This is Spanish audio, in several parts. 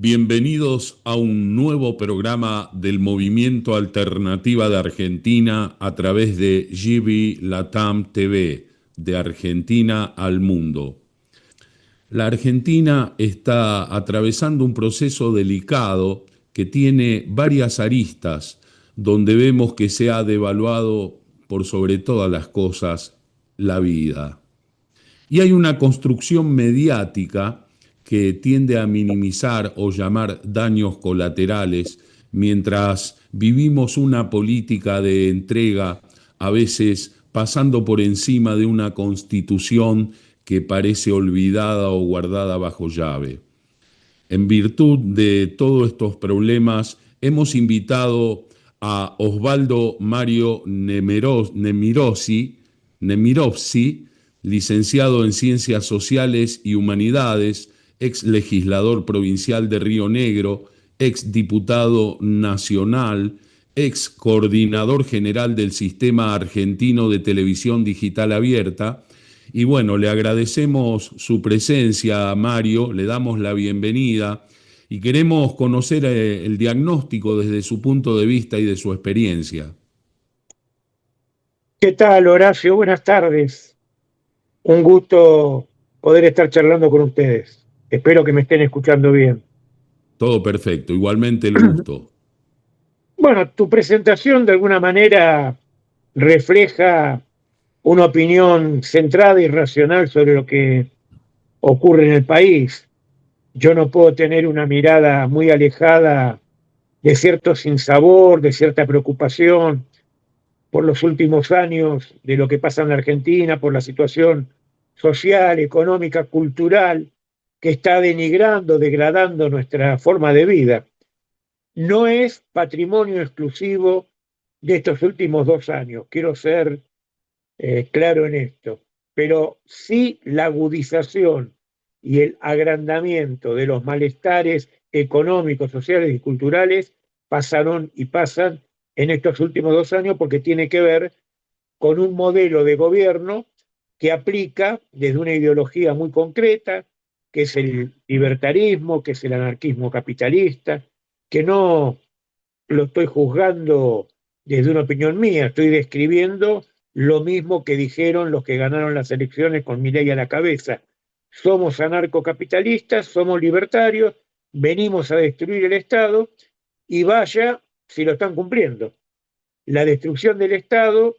Bienvenidos a un nuevo programa del Movimiento Alternativa de Argentina a través de GB Latam TV, de Argentina al mundo. La Argentina está atravesando un proceso delicado que tiene varias aristas, donde vemos que se ha devaluado por sobre todas las cosas la vida. Y hay una construcción mediática que tiende a minimizar o llamar daños colaterales, mientras vivimos una política de entrega, a veces pasando por encima de una constitución que parece olvidada o guardada bajo llave. En virtud de todos estos problemas, hemos invitado a Osvaldo Mario Nemirovsi, licenciado en Ciencias Sociales y Humanidades, ex legislador provincial de Río Negro, ex diputado nacional, ex coordinador general del Sistema Argentino de Televisión Digital Abierta. Y bueno, le agradecemos su presencia a Mario, le damos la bienvenida y queremos conocer el diagnóstico desde su punto de vista y de su experiencia. ¿Qué tal, Horacio? Buenas tardes. Un gusto poder estar charlando con ustedes. Espero que me estén escuchando bien. Todo perfecto, igualmente el gusto. Bueno, tu presentación de alguna manera refleja una opinión centrada y racional sobre lo que ocurre en el país. Yo no puedo tener una mirada muy alejada de cierto sinsabor, de cierta preocupación por los últimos años de lo que pasa en la Argentina, por la situación social, económica, cultural, que está denigrando, degradando nuestra forma de vida. No es patrimonio exclusivo de estos últimos 2 años, quiero ser claro en esto, pero sí la agudización y el agrandamiento de los malestares económicos, sociales y culturales pasaron y pasan en estos últimos 2 años porque tiene que ver con un modelo de gobierno que aplica desde una ideología muy concreta, que es el libertarismo, que es el anarquismo capitalista, que no lo estoy juzgando desde una opinión mía, estoy describiendo lo mismo que dijeron los que ganaron las elecciones con Milei a la cabeza. Somos anarcocapitalistas, somos libertarios, venimos a destruir el Estado y vaya si lo están cumpliendo. La destrucción del Estado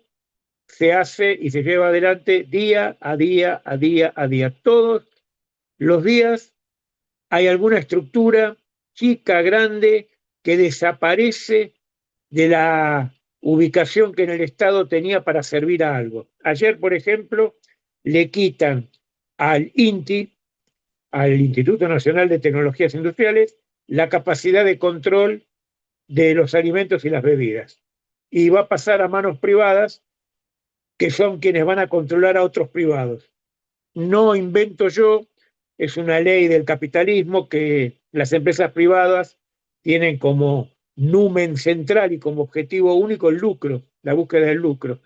se hace y se lleva adelante día a día, a día a día. Todos los días hay alguna estructura chica, grande, que desaparece de la ubicación que en el Estado tenía para servir a algo. Ayer, por ejemplo, le quitan al INTI, al Instituto Nacional de Tecnologías Industriales, la capacidad de control de los alimentos y las bebidas. Y va a pasar a manos privadas, que son quienes van a controlar a otros privados. No invento yo, es una ley del capitalismo que las empresas privadas tienen como numen central y como objetivo único el lucro, la búsqueda del lucro.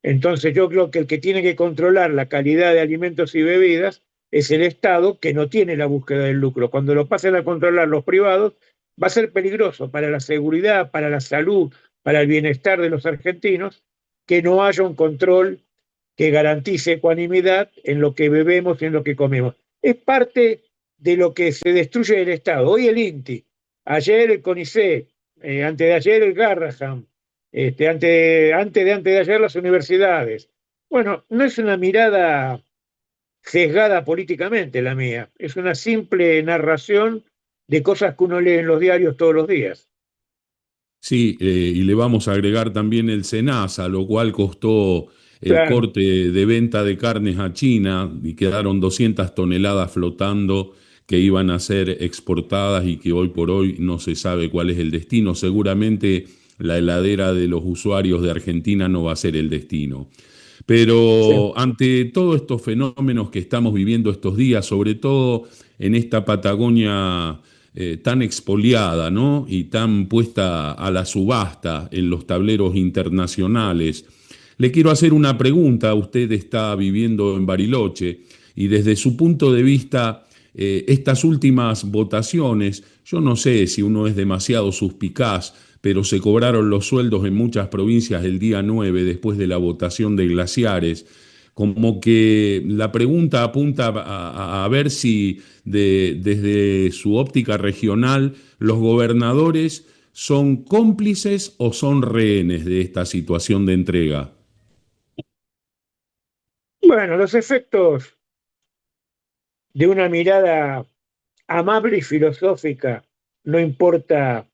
Entonces yo creo que el que tiene que controlar la calidad de alimentos y bebidas es el Estado, que no tiene la búsqueda del lucro. Cuando lo pasen a controlar los privados, va a ser peligroso para la seguridad, para la salud, para el bienestar de los argentinos, que no haya un control que garantice ecuanimidad en lo que bebemos y en lo que comemos. Es parte de lo que se destruye el Estado. Hoy el INTI, ayer el CONICET, antes de ayer el Garrahan, antes de ayer las universidades. Bueno, no es una mirada sesgada políticamente la mía, es una simple narración de cosas que uno lee en los diarios todos los días. Sí, y le vamos a agregar también el SENASA, lo cual costó el Claro, corte de venta de carnes a China y quedaron 200 toneladas flotando que iban a ser exportadas y que hoy por hoy no se sabe cuál es el destino. Seguramente la heladera de los usuarios de Argentina no va a ser el destino. sí. Pero ante todos estos fenómenos que estamos viviendo estos días, sobre todo en esta Patagonia tan expoliada, ¿no? Y tan puesta a la subasta en los tableros internacionales, le quiero hacer una pregunta. Usted está viviendo en Bariloche y desde su punto de vista, estas últimas votaciones, yo no sé si uno es demasiado suspicaz, pero se cobraron los sueldos en muchas provincias el día 9 después de la votación de Glaciares. Como que la pregunta apunta a ver si desde su óptica regional los gobernadores son cómplices o son rehenes de esta situación de entrega. Bueno, los efectos de una mirada amable y filosófica, no importa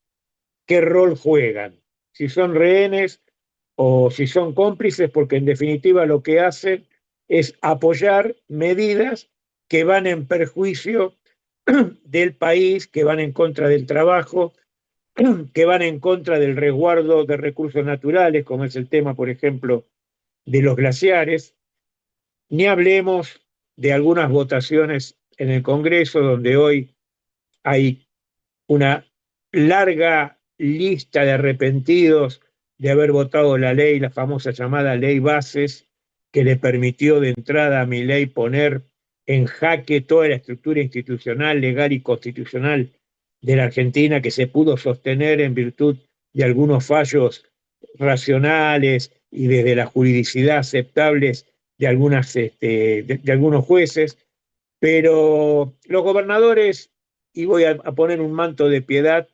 qué rol juegan, si son rehenes o si son cómplices, porque en definitiva lo que hacen es apoyar medidas que van en perjuicio del país, que van en contra del trabajo, que van en contra del resguardo de recursos naturales, como es el tema, por ejemplo, de los glaciares. Ni hablemos de algunas votaciones en el Congreso, donde hoy hay una larga lista de arrepentidos de haber votado la ley, la famosa llamada ley Bases, que le permitió de entrada a Milei poner en jaque toda la estructura institucional, legal y constitucional de la Argentina, que se pudo sostener en virtud de algunos fallos racionales y desde la juridicidad aceptables de, de algunos jueces, pero los gobernadores, y voy a poner un manto de piedad,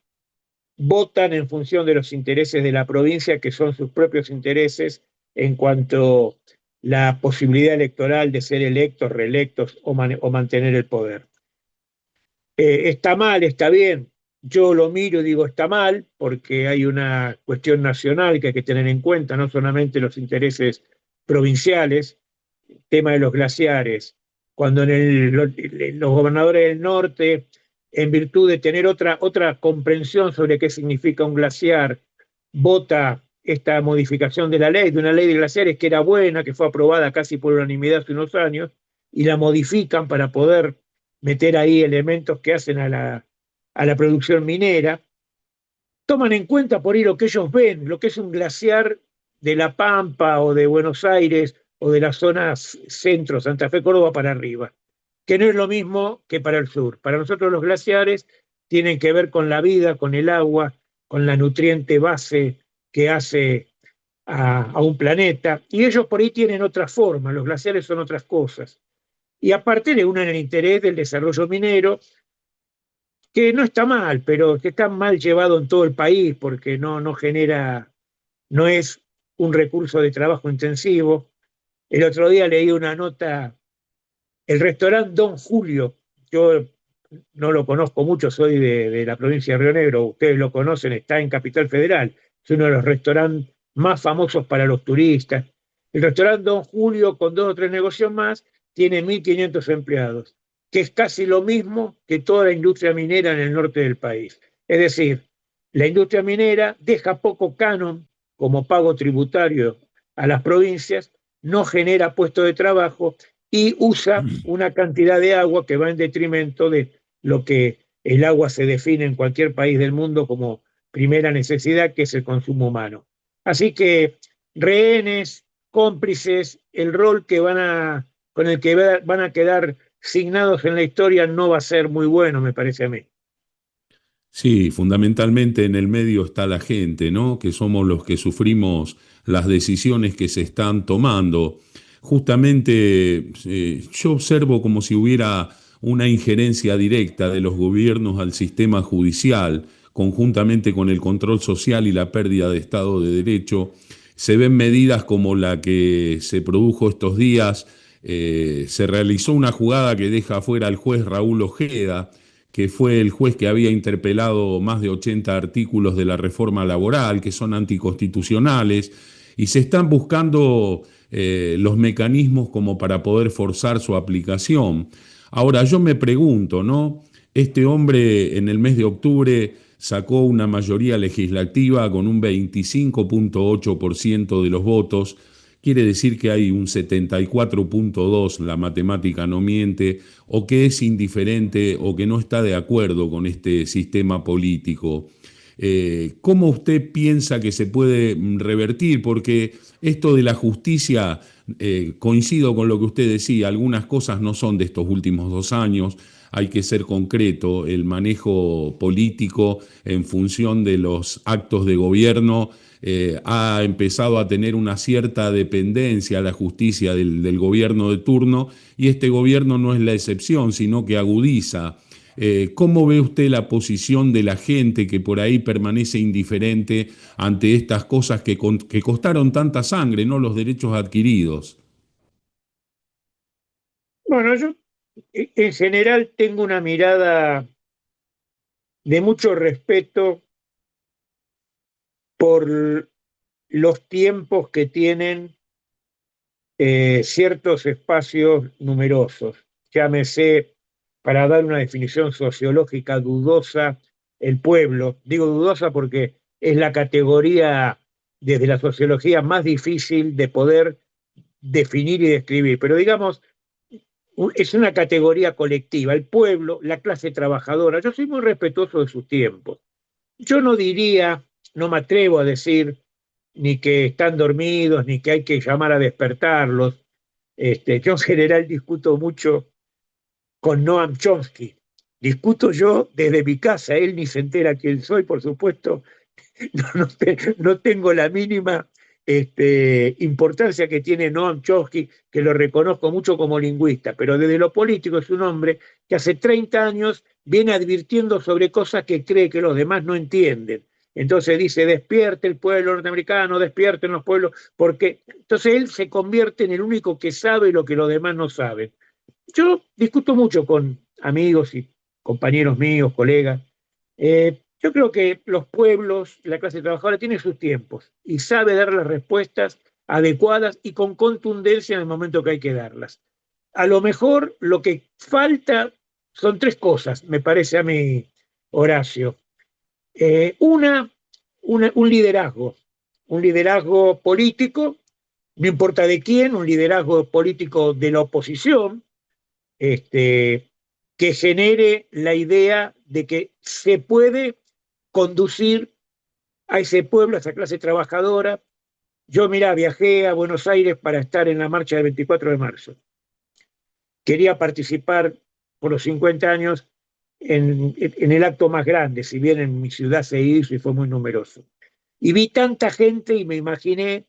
votan en función de los intereses de la provincia, que son sus propios intereses en cuanto a la posibilidad electoral de ser electos, reelectos o mantener el poder. Está mal, está bien. Yo lo miro y digo está mal, porque hay una cuestión nacional que hay que tener en cuenta, no solamente los intereses provinciales, tema de los glaciares, cuando los gobernadores del norte, en virtud de tener otra comprensión sobre qué significa un glaciar, vota esta modificación de la ley, de una ley de glaciares que era buena, que fue aprobada casi por unanimidad hace unos años, y la modifican para poder meter ahí elementos que hacen a la producción minera, toman en cuenta por ahí lo que ellos ven, lo que es un glaciar de La Pampa o de Buenos Aires o de las zonas centro, Santa Fe, Córdoba para arriba, que no es lo mismo que para el sur. Para nosotros los glaciares tienen que ver con la vida, con el agua, con la nutriente base que hace a un planeta, y ellos por ahí tienen otra forma, los glaciares son otras cosas. Y aparte le unen el interés del desarrollo minero, que no está mal, pero que está mal llevado en todo el país porque no genera, no es un recurso de trabajo intensivo. El otro día leí una nota, el restaurante Don Julio, yo no lo conozco mucho, soy de la provincia de Río Negro, ustedes lo conocen, está en Capital Federal, es uno de los restaurantes más famosos para los turistas. El restaurante Don Julio, con 2 o 3 negocios más, tiene 1.500 empleados, que es casi lo mismo que toda la industria minera en el norte del país. Es decir, la industria minera deja poco canon como pago tributario a las provincias, no genera puestos de trabajo y usa una cantidad de agua que va en detrimento de lo que el agua se define en cualquier país del mundo como primera necesidad, que es el consumo humano. Así que rehenes, cómplices, el rol con el que van a quedar signados en la historia no va a ser muy bueno, me parece a mí. Sí, fundamentalmente en el medio está la gente, ¿no? Que somos los que sufrimos las decisiones que se están tomando. Justamente yo observo como si hubiera una injerencia directa de los gobiernos al sistema judicial, conjuntamente con el control social y la pérdida de Estado de Derecho. Se ven medidas como la que se produjo estos días. Se realizó una jugada que deja afuera al juez Raúl Ojeda, que fue el juez que había interpelado más de 80 artículos de la reforma laboral, que son anticonstitucionales, y se están buscando los mecanismos como para poder forzar su aplicación. Ahora, yo me pregunto, ¿no? Este hombre en el mes de octubre sacó una mayoría legislativa con un 25,8% de los votos. Quiere decir que hay un 74,2%, la matemática no miente, o que es indiferente o que no está de acuerdo con este sistema político. ¿Cómo usted piensa que se puede revertir? Porque esto de la justicia, coincido con lo que usted decía, algunas cosas no son de estos últimos 2 años, hay que ser concreto, el manejo político en función de los actos de gobierno ha empezado a tener una cierta dependencia a la justicia del gobierno de turno y este gobierno no es la excepción, sino que agudiza. ¿Cómo ve usted la posición de la gente que por ahí permanece indiferente ante estas cosas que costaron tanta sangre, no los derechos adquiridos? Bueno, yo en general tengo una mirada de mucho respeto por los tiempos que tienen ciertos espacios numerosos. Llámese, para dar una definición sociológica dudosa, el pueblo. Digo dudosa porque es la categoría desde la sociología más difícil de poder definir y describir, pero digamos, es una categoría colectiva, el pueblo, la clase trabajadora. Yo soy muy respetuoso de sus tiempos. Yo no diría, no me atrevo a decir ni que están dormidos, ni que hay que llamar a despertarlos. Yo en general discuto mucho con Noam Chomsky. Discuto yo desde mi casa, él ni se entera quién soy, por supuesto, no tengo la mínima importancia que tiene Noam Chomsky, que lo reconozco mucho como lingüista, pero desde lo político es un hombre que hace 30 años viene advirtiendo sobre cosas que cree que los demás no entienden. Entonces dice, despierte el pueblo norteamericano, despierten los pueblos, porque entonces él se convierte en el único que sabe lo que los demás no saben. Yo discuto mucho con amigos y compañeros míos, colegas. Yo creo que los pueblos, la clase trabajadora, tiene sus tiempos y sabe dar las respuestas adecuadas y con contundencia en el momento que hay que darlas. A lo mejor lo que falta son tres cosas, me parece a mí, Horacio. Un liderazgo político, no importa de quién, un liderazgo político de la oposición, que genere la idea de que se puede conducir a ese pueblo, a esa clase trabajadora. Yo, mirá, viajé a Buenos Aires para estar en la marcha del 24 de marzo. Quería participar por los 50 años en el acto más grande, si bien en mi ciudad se hizo y fue muy numeroso. Y vi tanta gente y me imaginé,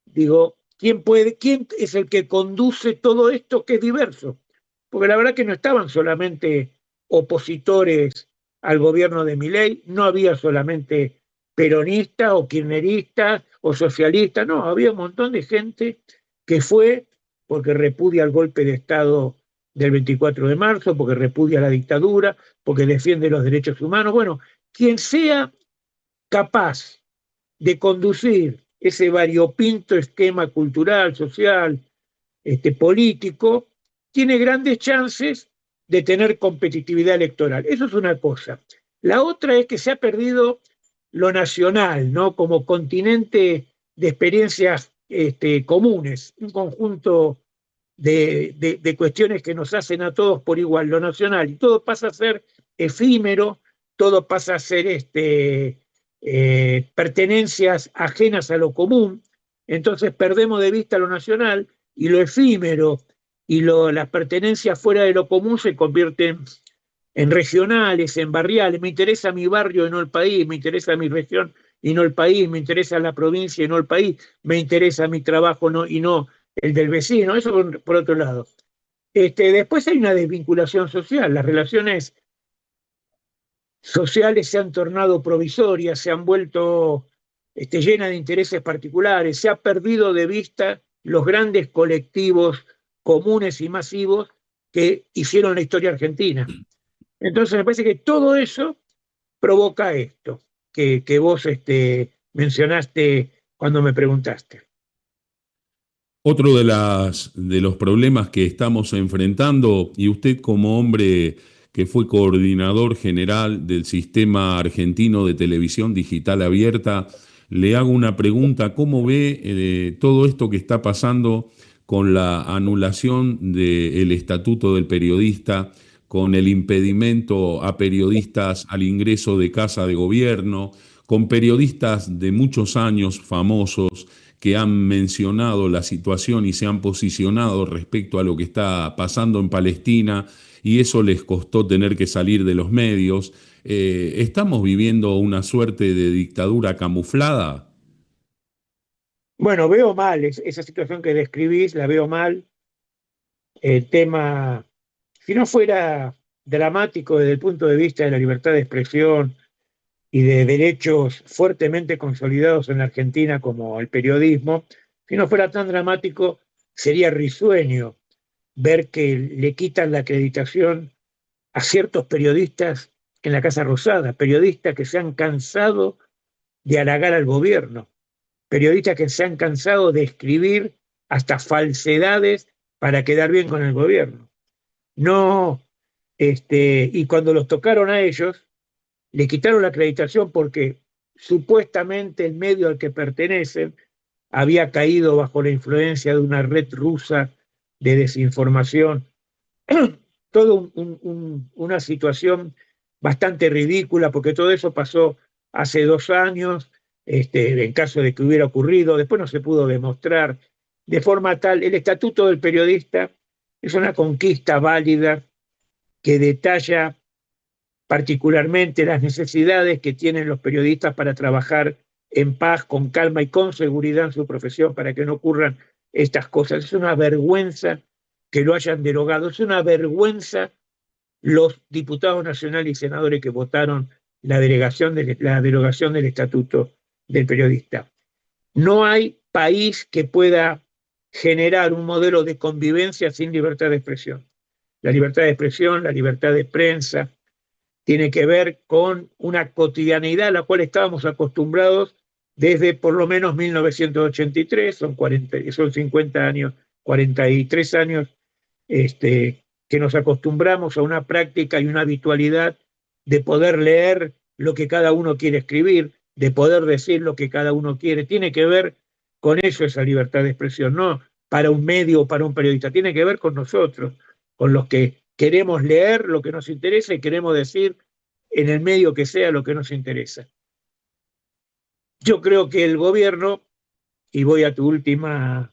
digo, quién es el que conduce todo esto que es diverso? Porque la verdad que no estaban solamente opositores al gobierno de Milei, no había solamente peronistas o kirchneristas o socialistas, no, había un montón de gente que fue porque repudia el golpe de Estado del 24 de marzo, porque repudia la dictadura, porque defiende los derechos humanos. Bueno, quien sea capaz de conducir ese variopinto esquema cultural, social, político, tiene grandes chances de tener competitividad electoral. Eso es una cosa. La otra es que se ha perdido lo nacional, ¿no? Como continente de experiencias comunes, un conjunto de cuestiones que nos hacen a todos por igual, lo nacional, y todo pasa a ser efímero, todo pasa a ser pertenencias ajenas a lo común, entonces perdemos de vista lo nacional y lo efímero y las pertenencias fuera de lo común se convierten en regionales, en barriales. Me interesa mi barrio y no el país, me interesa mi región y no el país, me interesa la provincia y no el país, me interesa mi trabajo y no el del vecino, eso por otro lado. Después hay una desvinculación social, las relaciones sociales se han tornado provisorias, se han vuelto llenas de intereses particulares, se ha perdido de vista los grandes colectivos comunes y masivos que hicieron la historia argentina. Entonces me parece que todo eso provoca esto que vos mencionaste cuando me preguntaste. Otro de los problemas que estamos enfrentando, y usted como hombre que fue coordinador general del Sistema Argentino de Televisión Digital Abierta, le hago una pregunta: ¿cómo ve todo esto que está pasando con la anulación del Estatuto del Periodista, con el impedimento a periodistas al ingreso de casa de gobierno, con periodistas de muchos años famosos que han mencionado la situación y se han posicionado respecto a lo que está pasando en Palestina y eso les costó tener que salir de los medios. ¿Estamos viviendo una suerte de dictadura camuflada? Bueno, veo mal esa situación que describís, la veo mal. El tema, si no fuera dramático desde el punto de vista de la libertad de expresión y de derechos fuertemente consolidados en la Argentina como el periodismo, si no fuera tan dramático, sería risueño ver que le quitan la acreditación a ciertos periodistas en la Casa Rosada, periodistas que se han cansado de halagar al gobierno, periodistas que se han cansado de escribir hasta falsedades para quedar bien con el gobierno. No, y cuando los tocaron a ellos, le quitaron la acreditación porque supuestamente el medio al que pertenecen había caído bajo la influencia de una red rusa de desinformación. Todo una situación bastante ridícula, porque todo eso pasó hace 2 años, en caso de que hubiera ocurrido, después no se pudo demostrar, de forma tal, el estatuto del periodista es una conquista válida que detalla particularmente las necesidades que tienen los periodistas para trabajar en paz, con calma y con seguridad en su profesión para que no ocurran estas cosas. Es una vergüenza que lo hayan derogado, es una vergüenza los diputados nacionales y senadores que votaron la derogación del estatuto del periodista. No hay país que pueda generar un modelo de convivencia sin libertad de expresión. La libertad de expresión, la libertad de prensa, tiene que ver con una cotidianidad a la cual estábamos acostumbrados desde por lo menos 1983, son 50 años, 43 años, que nos acostumbramos a una práctica y una habitualidad de poder leer lo que cada uno quiere escribir, de poder decir lo que cada uno quiere. Tiene que ver con eso esa libertad de expresión, no para un medio o para un periodista, tiene que ver con nosotros, con los que queremos leer lo que nos interesa y queremos decir en el medio que sea lo que nos interesa. Yo creo que el gobierno, y voy a tu última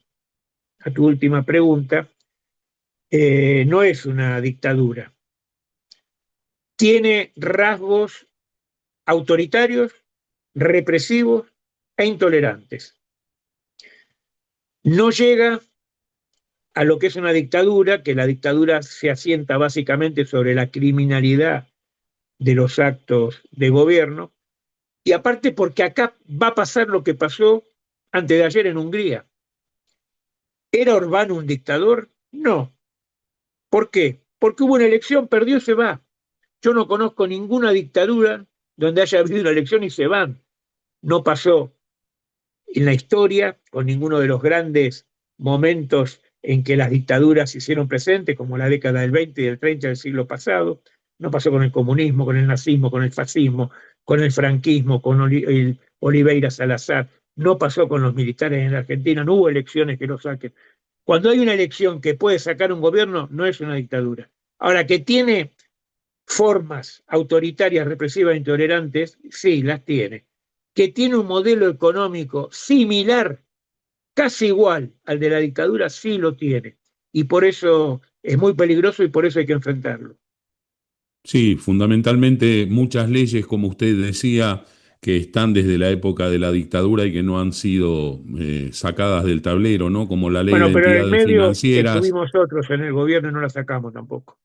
pregunta, no es una dictadura. Tiene rasgos autoritarios, represivos e intolerantes. No llega a lo que es una dictadura, que la dictadura se asienta básicamente sobre la criminalidad de los actos de gobierno, y aparte porque acá va a pasar lo que pasó antes de ayer en Hungría. ¿Era Orbán un dictador? No. ¿Por qué? Porque hubo una elección, perdió y se va. Yo no conozco ninguna dictadura donde haya habido una elección y se van. No pasó en la historia con ninguno de los grandes momentos en que las dictaduras se hicieron presentes, como la década del 20 y del 30 del siglo pasado. No pasó con el comunismo, con el nazismo, con el fascismo, con el franquismo, con Oliveira Salazar. No pasó con los militares en la Argentina, no hubo elecciones que lo saquen. Cuando hay una elección que puede sacar un gobierno, no es una dictadura. Ahora, que tiene formas autoritarias, represivas e intolerantes, sí, las tiene. Que tiene un modelo económico similar, casi igual al de la dictadura, sí lo tiene. Y por eso es muy peligroso y por eso hay que enfrentarlo. Sí, fundamentalmente muchas leyes, como usted decía, que están desde la época de la dictadura y que no han sido sacadas del tablero, ¿no? Como la ley Bueno, de pero en el entidades medio financieras. estuvimos otros en el gobierno y no la sacamos tampoco.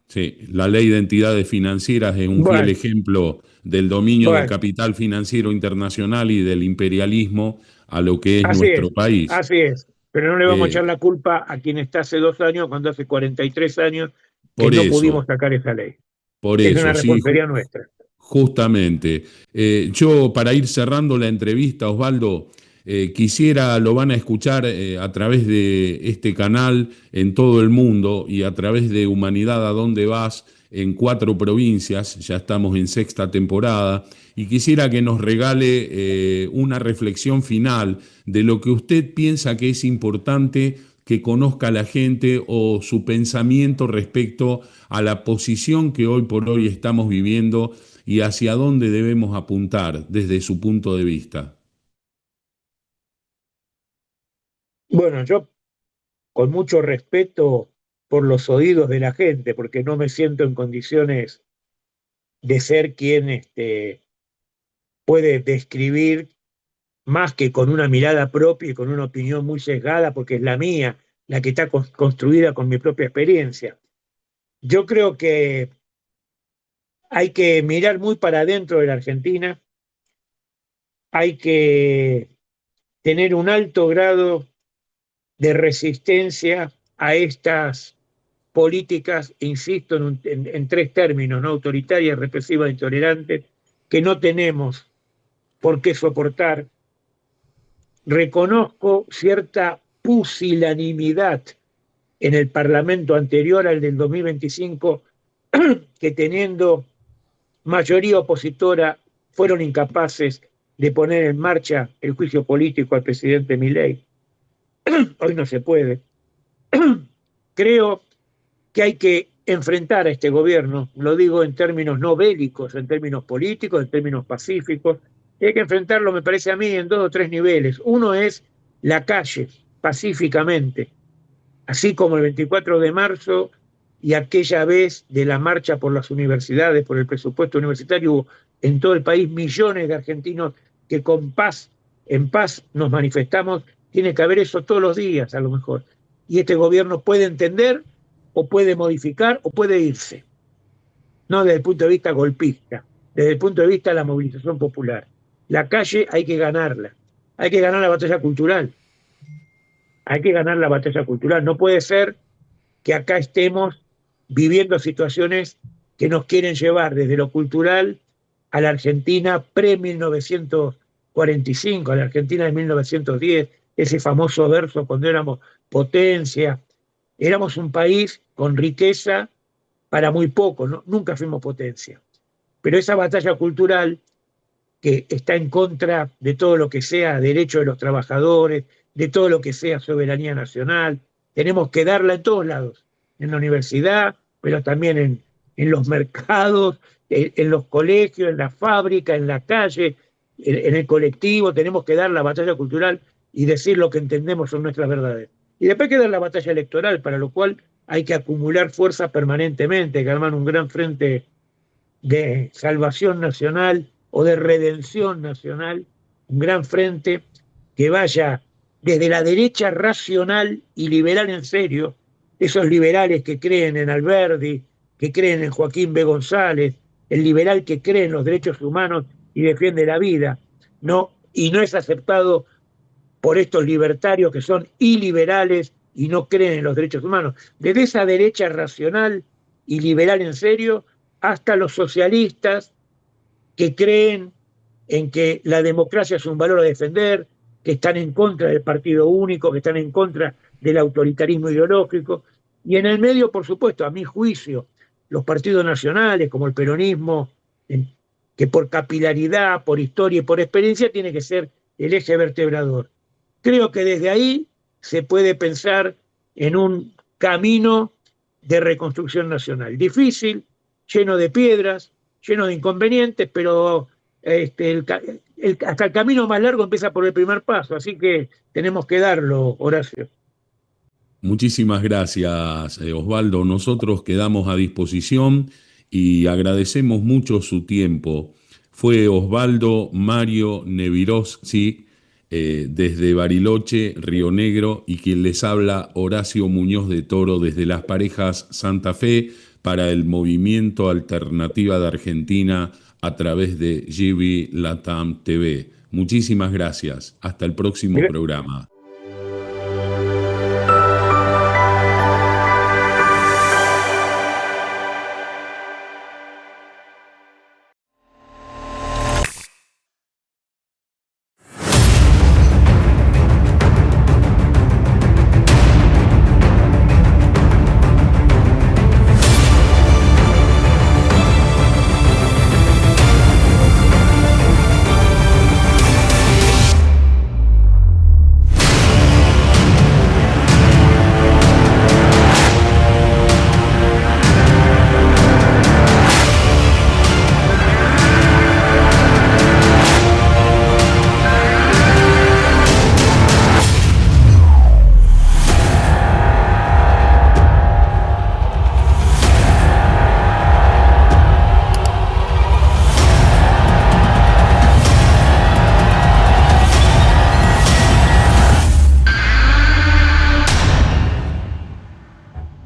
Sí, la ley de entidades financieras es un fiel Bueno, ejemplo del dominio del bueno, capital financiero internacional y del imperialismo a lo que es así nuestro es, país. así es. Pero no le vamos a Eh, echar la culpa a quien está hace 2 años, cuando hace 43 años que por no pudimos eso, sacar esa ley. por Es una eso, sí, responsabilidad nuestra. justamente. Yo, para ir cerrando la entrevista, Osvaldo, quisiera, lo van a escuchar a través de este canal en todo el mundo y a través de Humanidad a dónde vas en 4 provincias, ya estamos en sexta temporada, y quisiera que nos regale una reflexión final de lo que usted piensa que es importante que conozca la gente o su pensamiento respecto a la posición que hoy por hoy estamos viviendo y hacia dónde debemos apuntar desde su punto de vista. Bueno, yo con mucho respeto por los oídos de la gente, porque no me siento en condiciones de ser quien puede describir más que con una mirada propia y con una opinión muy sesgada, porque es la mía, la que está construida con mi propia experiencia. Yo creo que hay que mirar muy para adentro de la Argentina, hay que tener un alto grado de resistencia a estas políticas, insisto en tres términos, ¿no? Autoritarias, represivas, intolerantes, que no tenemos por qué soportar. Reconozco cierta pusilanimidad en el Parlamento anterior al del 2025, que teniendo mayoría opositora fueron incapaces de poner en marcha el juicio político al presidente Milei. Hoy no se puede. Creo que hay que enfrentar a este gobierno, lo digo en términos no bélicos, en términos políticos, en términos pacíficos. Hay que enfrentarlo, me parece a mí, en dos o tres niveles. Uno es la calle, pacíficamente, así como el 24 de marzo y aquella vez de la marcha por las universidades, por el presupuesto universitario, hubo en todo el país millones de argentinos que con paz, en paz nos manifestamos. Tiene que haber eso todos los días, a lo mejor. Y este gobierno puede entender, o puede modificar, o puede irse. No desde el punto de vista golpista, desde el punto de vista de la movilización popular. La calle hay que ganarla. Hay que ganar la batalla cultural. Hay que ganar la batalla cultural. No puede ser que acá estemos viviendo situaciones que nos quieren llevar desde lo cultural a la Argentina pre-1945, a la Argentina de 1910, ese famoso verso cuando éramos potencia. Éramos un país con riqueza para muy poco, ¿no? Nunca fuimos potencia. Pero esa batalla cultural que está en contra de todo lo que sea derecho de los trabajadores, de todo lo que sea soberanía nacional, tenemos que darla en todos lados, en la universidad, pero también en los mercados, en los colegios, en la fábrica, en la calle, en el colectivo. Tenemos que dar la batalla cultural y decir lo que entendemos son nuestras verdades. Y después hay que dar la batalla electoral, para lo cual hay que acumular fuerza permanentemente, hay que armar un gran frente de salvación nacional o de redención nacional, un gran frente que vaya desde la derecha racional y liberal en serio, esos liberales que creen en Alberdi, que creen en Joaquín B. González, el liberal que cree en los derechos humanos y defiende la vida, no, y no es aceptado por estos libertarios que son iliberales y no creen en los derechos humanos. Desde esa derecha racional y liberal en serio hasta los socialistas que creen en que la democracia es un valor a defender, que están en contra del partido único, que están en contra del autoritarismo ideológico. Y en el medio, por supuesto, a mi juicio, los partidos nacionales, como el peronismo, que por capilaridad, por historia y por experiencia tiene que ser el eje vertebrador. Creo que desde ahí se puede pensar en un camino de reconstrucción nacional. Difícil, lleno de piedras, lleno de inconvenientes, pero hasta el camino más largo empieza por el primer paso, así que tenemos que darlo, Horacio. Muchísimas gracias, Osvaldo. Nosotros quedamos a disposición y agradecemos mucho su tiempo. Fue Osvaldo Mario Nevirossi, desde Bariloche, Río Negro, y quien les habla, Horacio Muñoz de Toro, desde Las Parejas Santa Fe, para el Movimiento Alternativa de Argentina a través de GB Latam TV. Muchísimas gracias. Hasta el próximo programa.